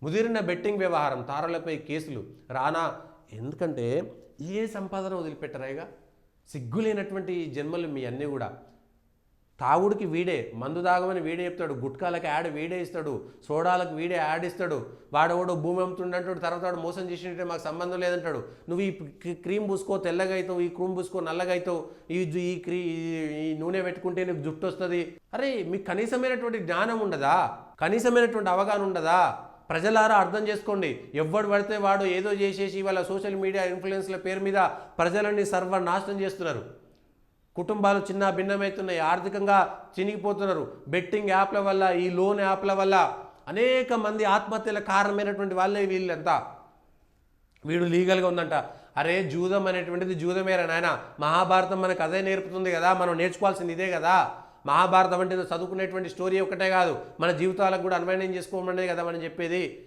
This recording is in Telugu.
ముదిరిన బెట్టింగ్ వ్యవహారం, తారలపై కేసులు రానా. ఎందుకంటే ఏ సంపాదన వదిలిపెట్టరాయిగా. సిగ్గులేనటువంటి జన్మలు మీ అన్నీ కూడా. తాగుడికి వీడే, మందు తాగమని వీడే చెప్తాడు, గుట్కాలకి యాడ్ వీడే ఇస్తాడు, సోడాలకు వీడే యాడ్ ఇస్తాడు, వాడవాడు భూమి అమ్ముతుండంటాడు, తర్వాత వాడు మోసం చేసినట్టే మాకు సంబంధం లేదంటాడు. నువ్వు ఈ క్రీమ్ పూసుకో తెల్లగా అవుతావు, ఈ క్రీమ్ పూసుకో నల్లగా అవుతావు, ఈ నూనె పెట్టుకుంటే నీకు జుట్టు వస్తుంది. అరే మీకు కనీసమైనటువంటి జ్ఞానం ఉండదా? కనీసమైనటువంటి అవగాహన ఉండదా? ప్రజలారా అర్థం చేసుకోండి. ఎవడు పడితే వాడు ఏదో చేసేసి వాళ్ళ సోషల్ మీడియా ఇన్ఫ్లుయెన్స్ల పేరు మీద ప్రజలని సర్వనాశనం చేస్తున్నారు. కుటుంబాలు చిన్న భిన్నమవుతున్నాయి, ఆర్థికంగా చినిగిపోతున్నారు. బెట్టింగ్ యాప్ల వల్ల, ఈ లోన్ యాప్ల వల్ల అనేక మంది ఆత్మహత్యల కారణమైనటువంటి వాళ్ళే వీళ్ళంతా. వీడు లీగల్గా ఉందంట. అరే జూదం అనేటువంటిది జూదమేరా నాయన. మహాభారతం మనకు అదే నేర్పుతుంది కదా, మనం నేర్చుకోవాల్సింది ఇదే కదా. మహాభారతం అంటే చదువుకునేటువంటి స్టోరీ ఒకటే కాదు, మన జీవితాలకు కూడా అన్వయం చేసుకోమనేది కదా మనం చెప్పేది.